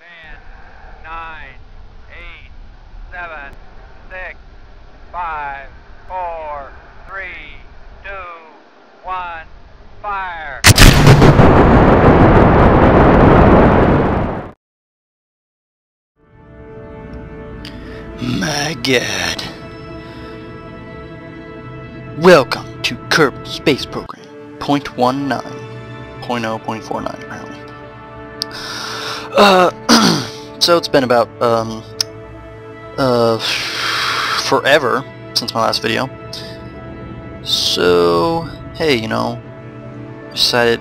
10, 9, 8, 7, 6, 5, 4, 3, 2, 1, fire! My God. Welcome to Kerbal Space Program, 0.19. 0.0.49 apparently. So it's been about, forever since my last video. So, hey, you know, decided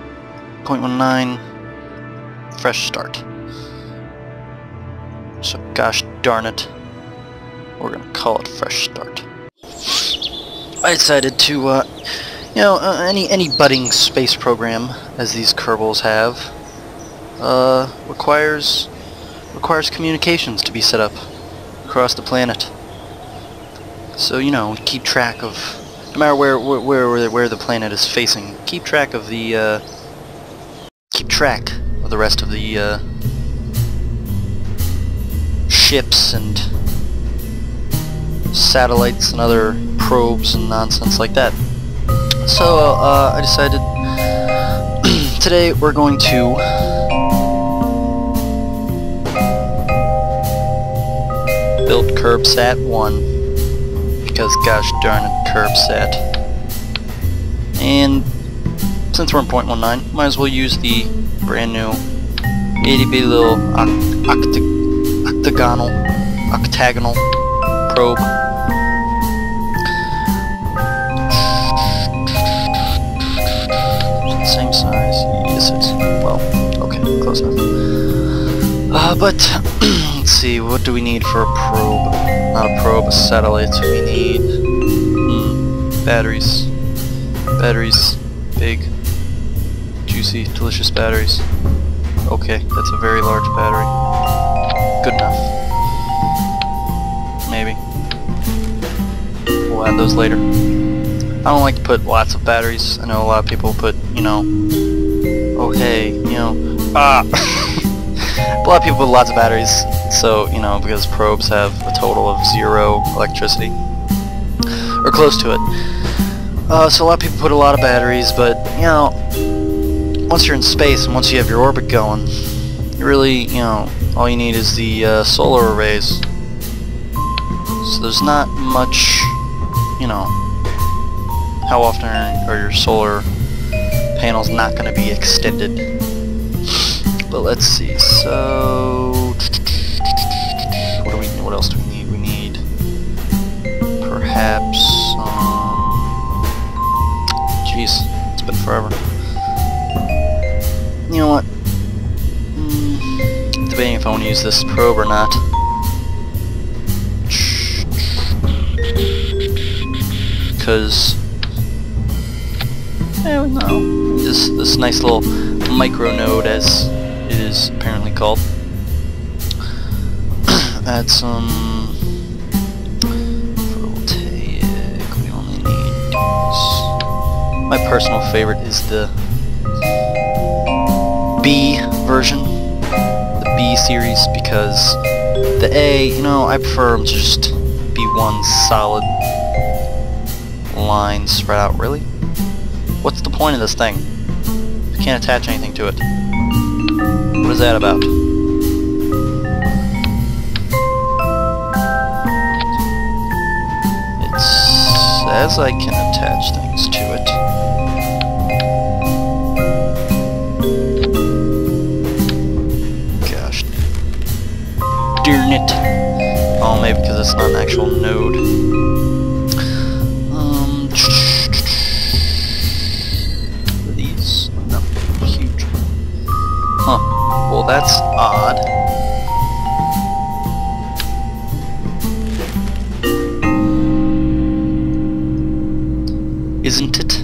0.19, fresh start. So, gosh darn it, we're gonna call it fresh start. I decided to, you know, any budding space program, as these Kerbals have, requires communications to be set up across the planet. So, you know, keep track of, no matter where the planet is facing, keep track of the rest of the ships and satellites and other probes and nonsense like that. So I decided today we're going to build KerbSat 1, because gosh darn it, KerbSat. And since we're in 0.19, might as well use the brand new itty bitty little octagonal probe. Same size, yes it's, well, okay, close enough. But, let's see, what do we need for a probe? Not a probe, a satellite. We need, batteries. Batteries, big, juicy, delicious batteries. Okay, that's a very large battery. Good enough. Maybe. We'll add those later. I don't like to put lots of batteries. I know a lot of people put, you know, oh hey, you know, a lot of people put lots of batteries, so, you know, because probes have a total of 0 electricity, or close to it. So a lot of people put a lot of batteries, but, you know, once you're in space and once you have your orbit going, you really, you know, all you need is the solar arrays. So there's not much, you know, how often are your solar panels not going to be extended? But let's see. So, what else do we need? We need perhaps. Jeez, it's been forever. You know what? Debating if I want to use this probe or not. Because, I don't know, this nice little micro node, as it is apparently called. Add some photovoltaic. We only need these. My personal favorite is the B version, the B series, because the A, you know, I prefer them to just be one solid line spread out. Really? What's the point of this thing? I can't attach anything to it. What is that about? It says I can attach things to it. Gosh darn it. Oh, maybe because it's not an actual node. Huh. Well, that's odd. Isn't it?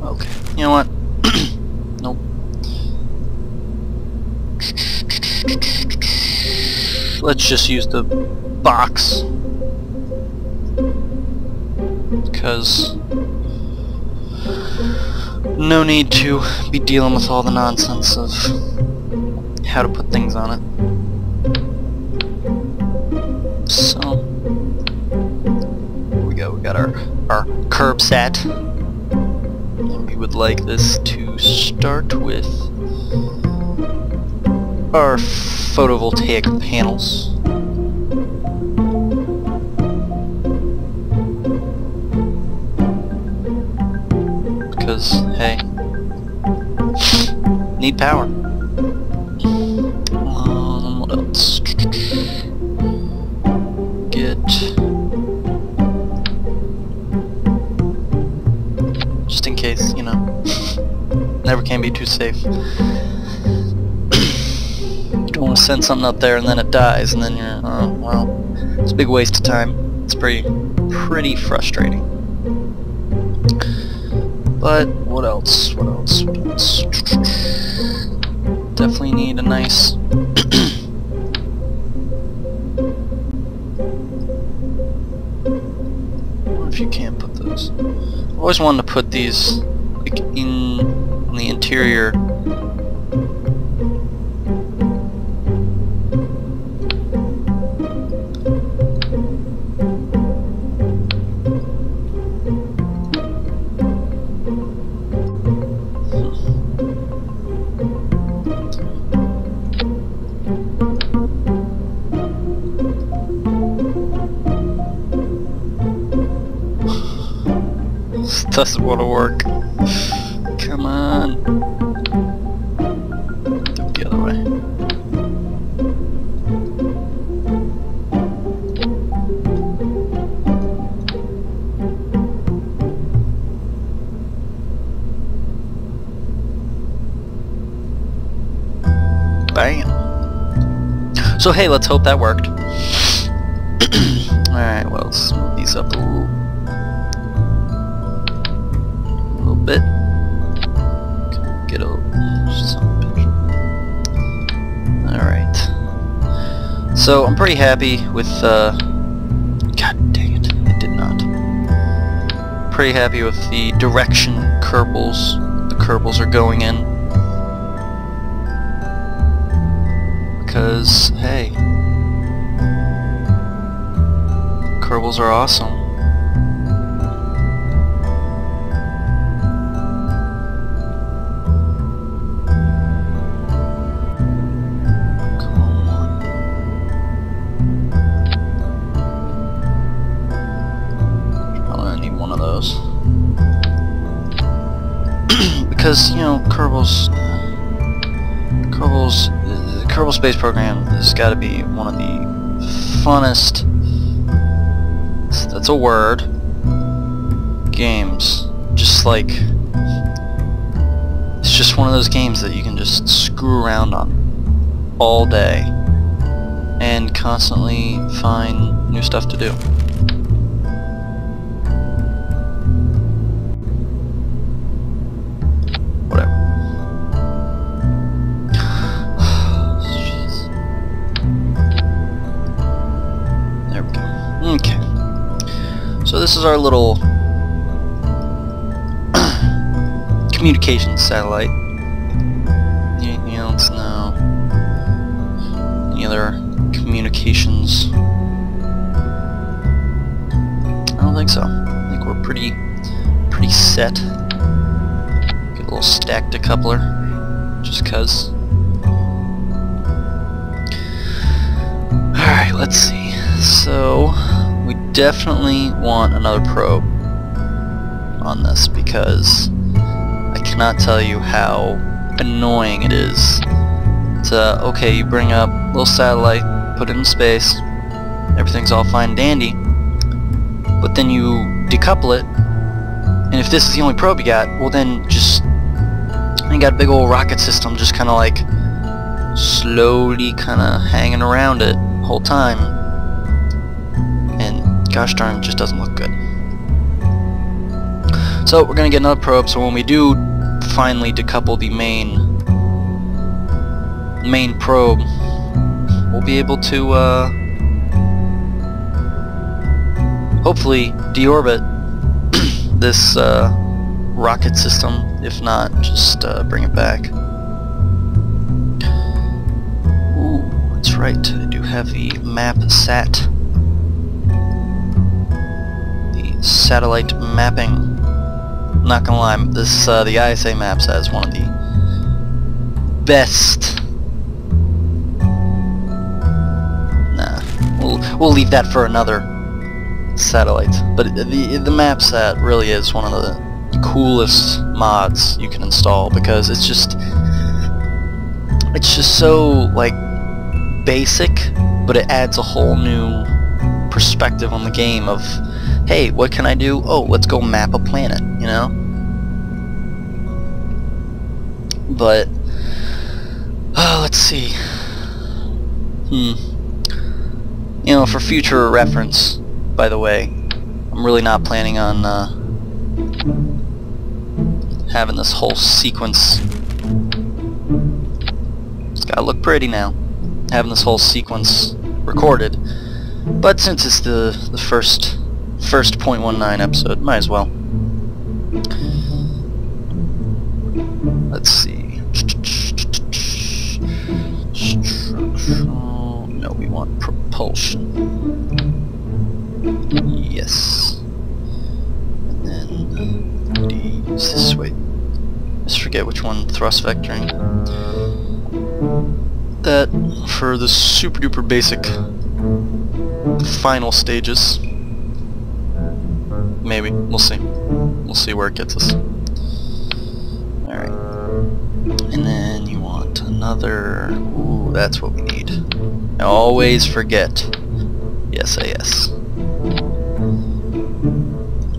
Okay. You know what? Nope. Let's just use the box. Because no need to be dealing with all the nonsense of how to put things on it. So, here we go. We got our curb set, and we would like this to start with our photovoltaic panels. Because, hey, need power. What else? Just in case, you know, never can be too safe. You don't want to send something up there and then it dies, and then you're, oh, well, it's a big waste of time. It's pretty frustrating. But what else? What else? What else? Definitely need a nice what if you can't put those? I always wanted to put these like in the interior. This doesn't want to work. Come on. Do it the other way. Bam. So hey, let's hope that worked. Alright, well, let's move these up a little bit. Get a alright. So I'm pretty happy with god dang it, it did not. Pretty happy with the direction the Kerbals are going in. Because hey, Kerbals are awesome. Because, you know, Kerbal Space Program has got to be one of the funnest, that's a word, games. Just like, it's just one of those games that you can just screw around on all day and constantly find new stuff to do. Okay, so this is our little communications satellite. Anything else? No. Any other communications? I don't think so. I think we're pretty set. Get a little stacked decoupler, just cause. Alright, let's see. So we definitely want another probe on this, because I cannot tell you how annoying it is to, okay, you bring up a little satellite, put it in space, everything's all fine and dandy, but then you decouple it, and if this is the only probe you got, well then just, you got a big old rocket system just kinda like slowly kinda hanging around it the whole time. Gosh darn, it just doesn't look good. So we're gonna get another probe, so when we do finally decouple the main probe, we'll be able to hopefully deorbit this rocket system If not, just bring it back. Ooh, that's right. I do have the map sat. The satellite mapping. Not gonna lie, this the ISA maps has one of the best. Nah, we'll leave that for another satellite. But the map set really is one of the coolest mods you can install, because it's just so like basic, but it adds a whole new perspective on the game of, hey, what can I do? Oh, let's go map a planet, you know? But let's see. You know, for future reference, by the way, I'm really not planning on having this whole sequence. It's gotta look pretty now. Having this whole sequence recorded, but since it's the first 0.19 episode, might as well. Let's see. Structural. No, we want propulsion. Yes. And then use this way. Just forget which one. Thrust vectoring. That for the super duper basic final stages. Maybe. We'll see. We'll see where it gets us. Alright. And then you want another... Ooh, that's what we need. I always forget. Yes, yes.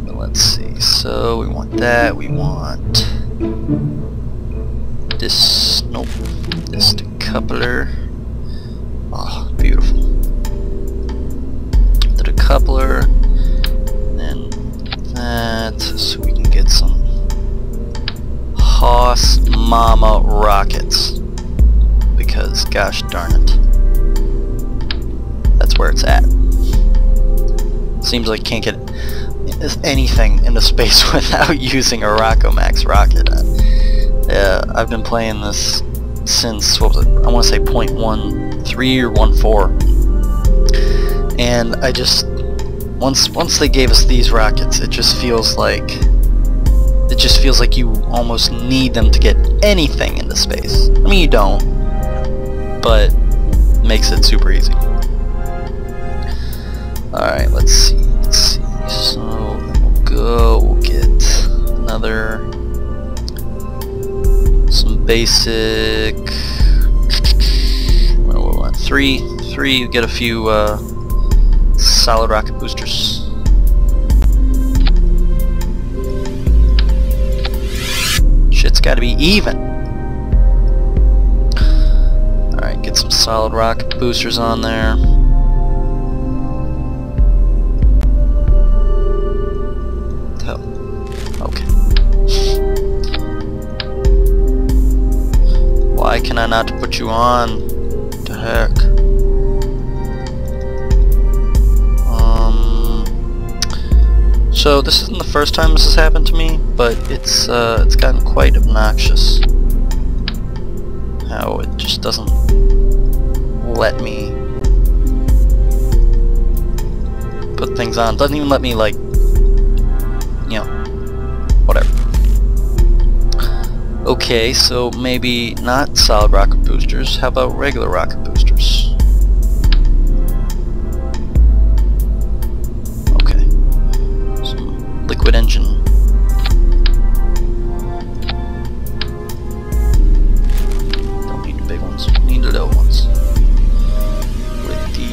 But let's see. So we want that. We want... this... Nope. This decoupler. Oh, beautiful. The decoupler. That, so we can get some Hoss Mama rockets, because gosh darn it, that's where it's at. Seems like can't get anything into space without using a Rockomax rocket. Yeah, I've been playing this since, what was it, I want to say 0.13 or 1.4, and I just once they gave us these rockets, it just feels like you almost need them to get anything into space. I mean, you don't, but it makes it super easy. Alright, let's see. So we'll get some basic, what do we want? Three, you get a few solid rocket boosters. Shit's gotta be even. Alright, get some solid rocket boosters on there. Oh, okay. Why can I not put you on? What the heck? So this isn't the first time this has happened to me, but it's gotten quite obnoxious how it just doesn't let me put things on. It doesn't even let me, like, you know, whatever. Okay, so maybe not solid rocket boosters. How about regular rocket boosters? Liquid engine. Don't need the big ones, need the little ones. With the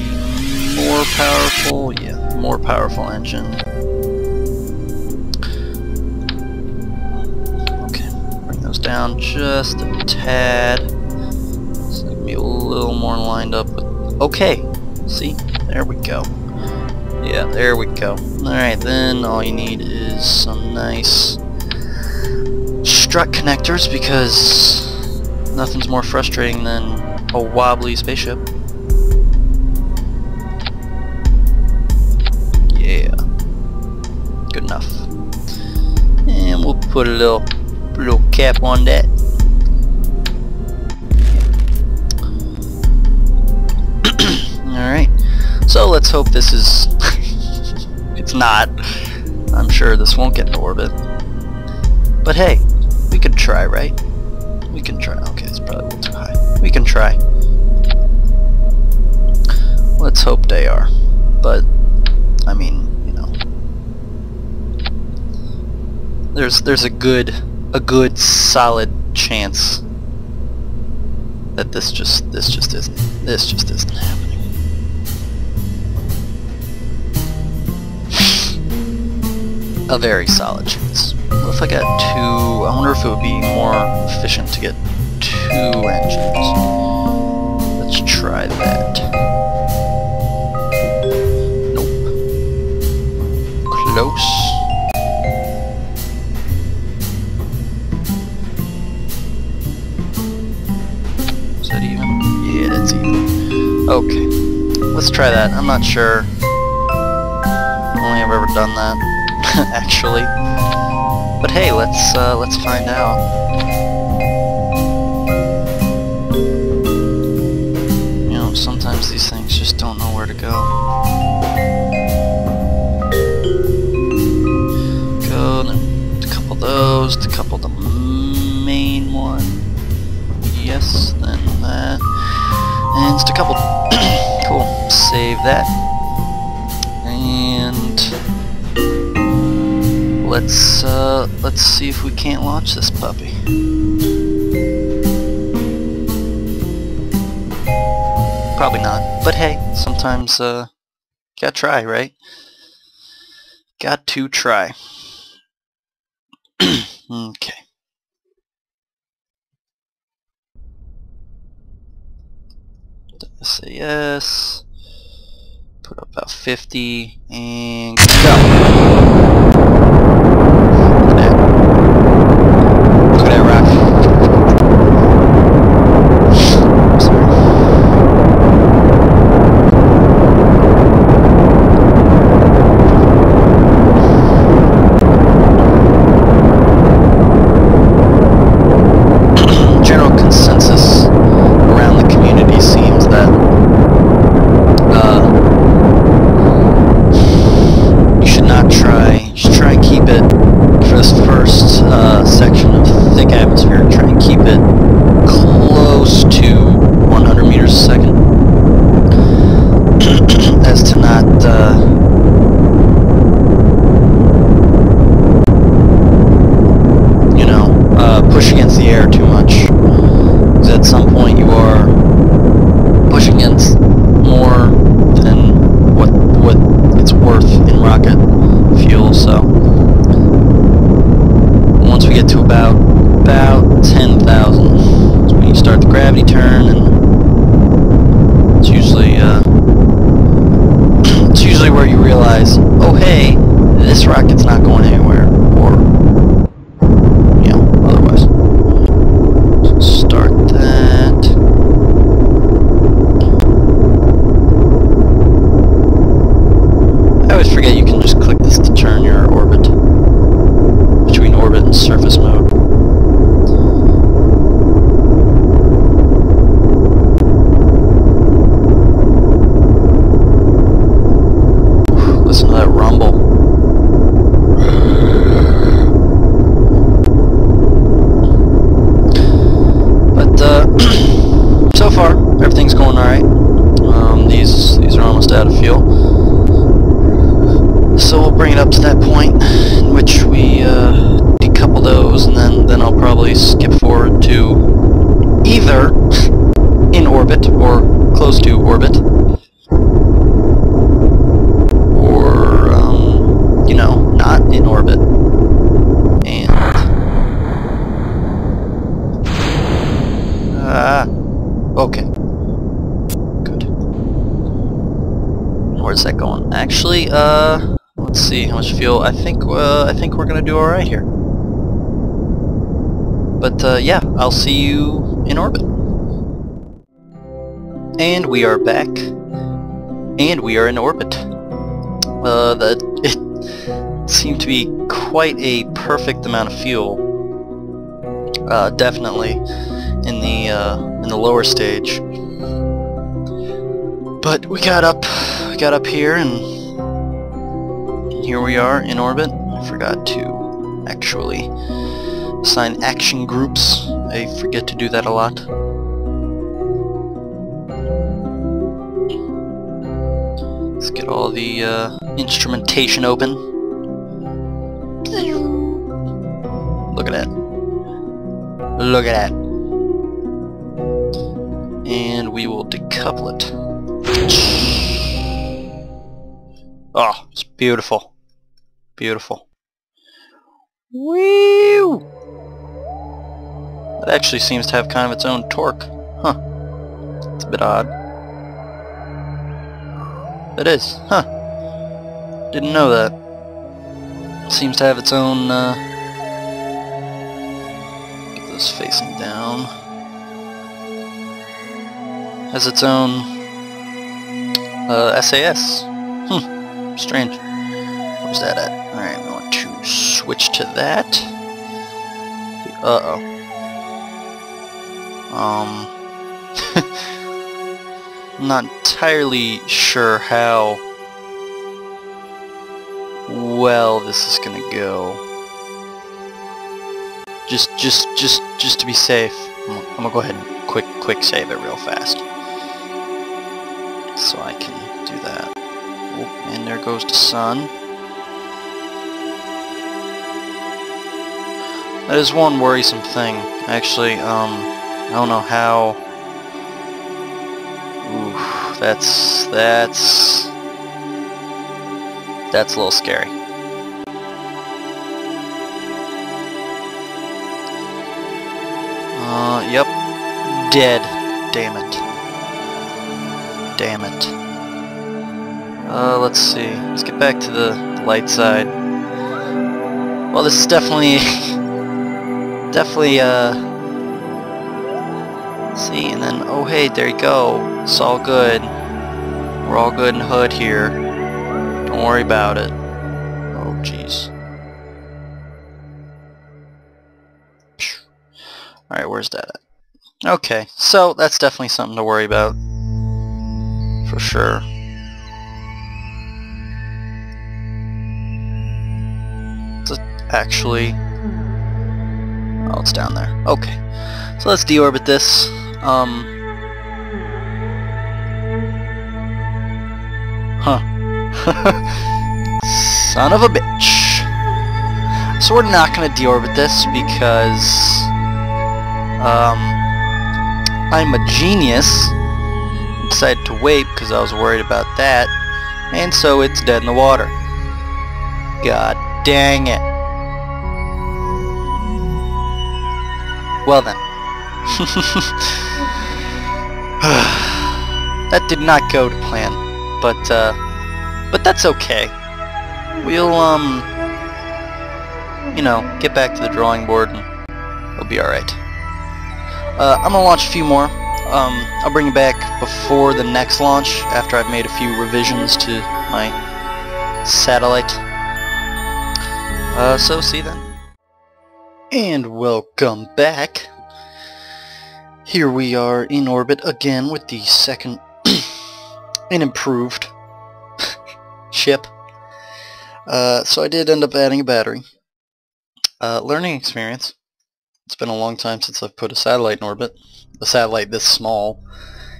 more powerful engine. Okay, bring those down just a tad. So give me a little more lined up with, okay, see, there we go. Yeah, there we go. Alright, then all you need is some nice strut connectors, because nothing's more frustrating than a wobbly spaceship. Yeah. Good enough. And we'll put a little little cap on that. Alright, so let's hope this is... It's not. I'm sure this won't get into orbit. But hey, we could try, right? We can try. Okay, it's probably a little too high. We can try. Let's hope they are. But, I mean, you know, there's a good solid chance that this just isn't happening. A very solid chance. What if I got two? I wonder if it would be more efficient to get two engines. Let's try that. Nope. Close. Is that even? Yeah, that's even. Okay. Let's try that. I'm not sure. Only I've ever done that. Actually, but hey, let's find out. You know, sometimes these things just don't know where to go. Go, then decouple those, decouple the main one. Yes, then that, and it's decoupled. Cool. Save that, and let's see if we can't launch this puppy. Probably not, but hey, sometimes gotta try, right? Got to try. Okay. SAS. Put up about 50 and go. Look at that rock. Sorry. General consensus around the community seems that you should not try. You should try and keep it for this first section of thick atmosphere. Try and keep it close to 100 meters a second, as to not you know, push against the air too much. Because at some point you are pushing against more than what it's worth in rocket fuel. So once we get to about 10,000, that's when you start the gravity turn, and it's usually where you realize, oh hey, this rocket's not going anywhere, or you know, otherwise. So start that. I always forget you can just click this to turn your orbit between orbit and surface mode. Listen to that rumble. But so far everything's going alright. These are almost out of fuel. So we'll bring it up to that point in which we decouple those, and then I'll probably skip forward to either in orbit or close to orbit, or you know, not in orbit. And okay, good. Where's that going? Actually, let's see how much fuel. I think we're gonna do all right here. But yeah, I'll see you in orbit. And we are back, and we are in orbit. That it seemed to be quite a perfect amount of fuel. definitely in the lower stage. But we got up here, and here we are in orbit. I forgot to actually assign action groups. I forget to do that a lot. Let's get all the instrumentation open. Look at that. Look at that. And we will decouple it. Oh, it's beautiful. Beautiful. Woo! It actually seems to have kind of its own torque. Huh. It's a bit odd. It is. Huh. Didn't know that. It seems to have its own, get this facing down. Has its own, SAS. Strange. Where's that at? Alright, I'm going to switch to that. Uh-oh. I'm not entirely sure how well this is gonna go. Just to be safe, I'm gonna go ahead and quick save it real fast, so I can do that. Oh, and there goes the sun. That is one worrisome thing. Actually, I don't know how. Ooh, that's a little scary. Yep. Dead. Damn it. Damn it. Let's see. Let's get back to the light side. Well, this is definitely see, and then, oh hey, there you go. It's all good. We're all good in the hood here. Don't worry about it. Oh, jeez. Alright, where's that at? Okay, so that's definitely something to worry about. For sure. Actually, oh, it's down there. Okay, so let's deorbit this. Huh. Son of a bitch. So we're not gonna deorbit this because I'm a genius. Decided to wait because I was worried about that, and so it's dead in the water. God dang it. Well then. That did not go to plan, but that's okay. We'll you know, get back to the drawing board and it'll be alright. I'm gonna launch a few more. I'll bring it back before the next launch after I've made a few revisions to my satellite. So see you then. And welcome back. Here we are in orbit again with the second and improved ship. So I did end up adding a battery. Learning experience. It's been a long time since I've put a satellite in orbit. A satellite this small.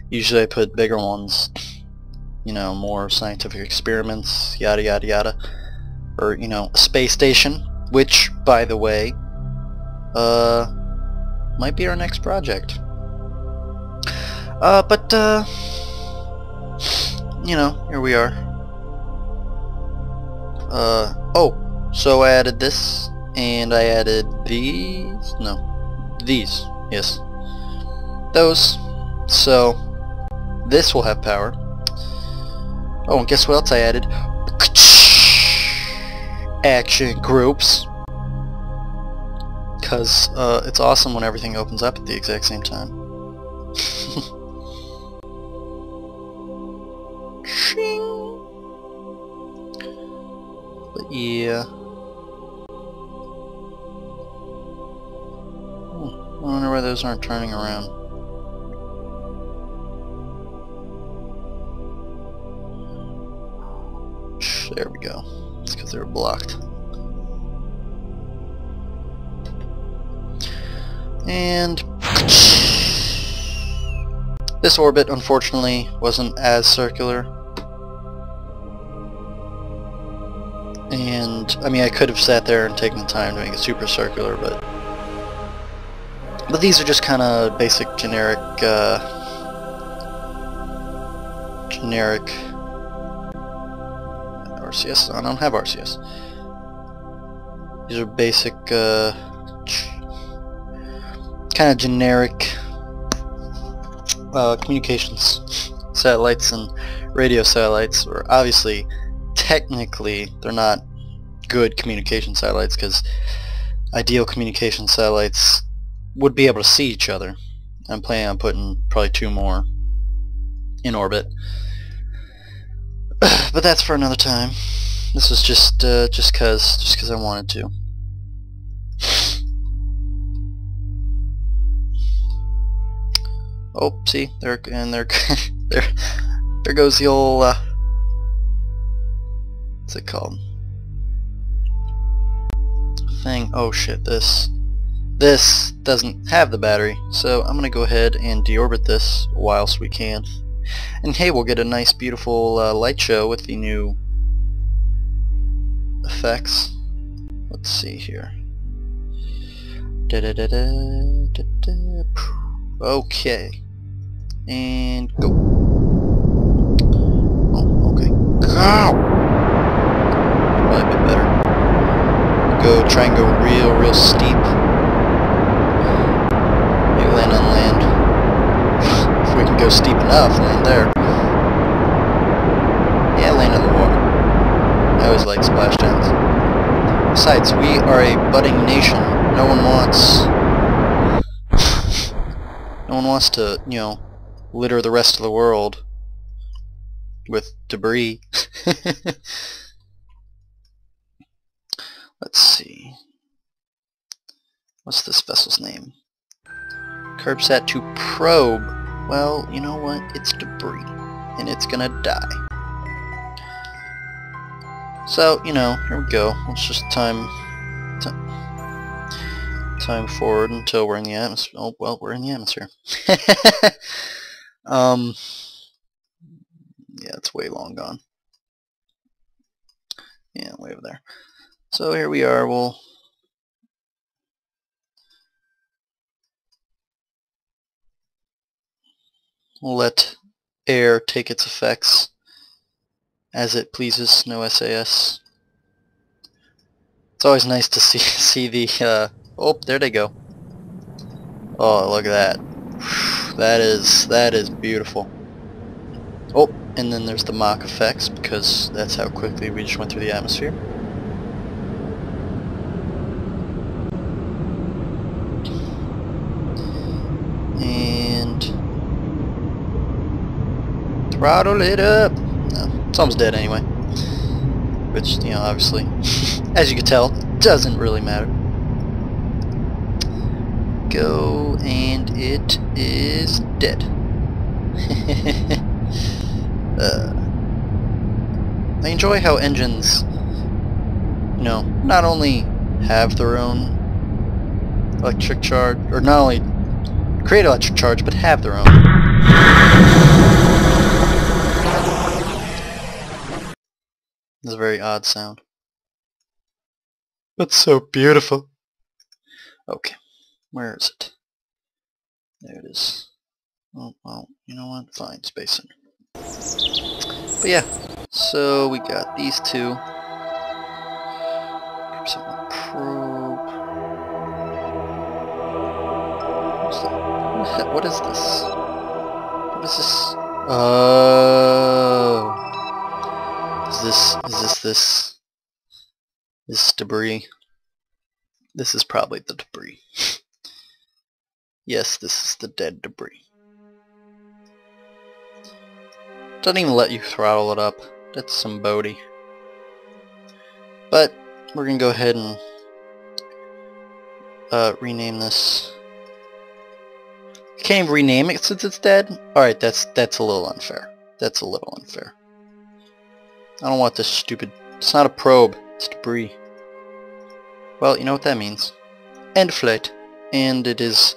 Usually I put bigger ones. You know, more scientific experiments, yada yada yada. Or, you know, a space station, which, by the way, might be our next project. You know, here we are. Oh, so I added this, and I added these, no, these, yes, those, so this will have power. Oh, and guess what else I added? Action groups. Because it's awesome when everything opens up at the exact same time. Shing. But yeah. wonder why those aren't turning around. There we go. It's because they were blocked. And this orbit, unfortunately, wasn't as circular. And, I mean, I could have sat there and taken the time to make it super circular, but these are just kind of basic generic RCS. I don't have RCS. These are basic kind of generic communications satellites and radio satellites. Or obviously, technically, they're not good communication satellites, because ideal communication satellites would be able to see each other. I'm planning on putting probably 2 more in orbit, but that's for another time. This is just cause I wanted to. Oh, see, there goes the old what's it called? Thing. Oh shit, this doesn't have the battery, so I'm gonna go ahead and deorbit this whilst we can. And hey, we'll get a nice beautiful light show with the new effects. Let's see here. Okay. And go. Oh, okay. Ow! Probably a bit better. Try and go real steep. Maybe land on land. If we can go steep enough, land there. Yeah, land on the water. I always like splashdowns. Besides, we are a budding nation. No one wants to, you know, litter the rest of the world with debris. Let's see. What's this vessel's name? CurbSat to probe. Well, you know what? It's debris. And it's gonna die. So, you know, here we go. Let's just time forward until we're in the atmosphere. Oh, well, we're in the atmosphere. Yeah, it's way long gone. Yeah, way over there. So here we are. We'll let air take its effects as it pleases. No SAS. It's always nice to see the oh, there they go. Oh, look at that. That is beautiful. Oh, and then there's the Mach effects, because that's how quickly we just went through the atmosphere. And throttle it up. No, it's almost dead anyway. Which, you know, obviously, as you can tell, doesn't really matter. Go, and it is dead. I enjoy how engines, you know, not only have their own electric charge, or not only create electric charge, but have their own. It's a very odd sound, but so beautiful. Okay, where is it? There it is. Oh, well, you know what? Fine, Space Center. But yeah, so we got these two. Probe. What is this? What is this? Oh. Is this debris? This is probably the debris. Yes, this is the dead debris. Doesn't even let you throttle it up. That's some Bodie. But we're gonna go ahead and rename this Can't even rename it since it's dead? Alright, that's a little unfair. That's a little unfair. I don't want this stupid... It's not a probe. It's debris. Well, you know what that means. End of flight. And it is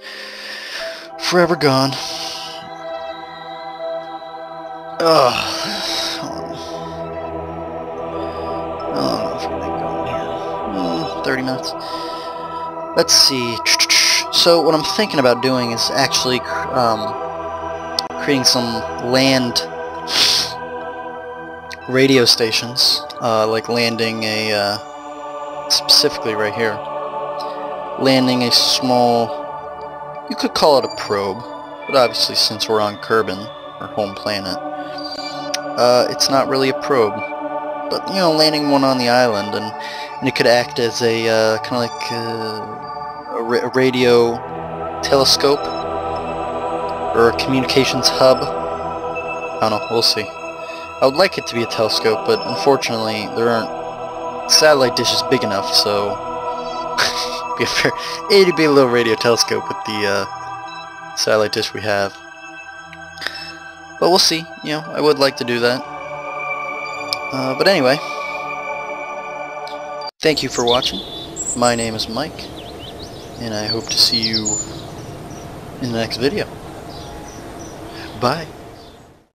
forever gone. Ugh. Oh, no, 30 minutes. Let's see. So what I'm thinking about doing is actually creating some land radio stations, like landing a, specifically right here, landing a small, you could call it a probe, but obviously since we're on Kerbal, our home planet, it's not really a probe, but, you know, landing one on the island, and it could act as a, kind of like, a radio telescope, or a communications hub. I don't know, we'll see. I would like it to be a telescope, but unfortunately there aren't satellite dishes big enough, so it'd be a little radio telescope with the satellite dish we have. But we'll see, you know, I would like to do that. But anyway, thank you for watching. My name is Mike, and I hope to see you in the next video. Bye.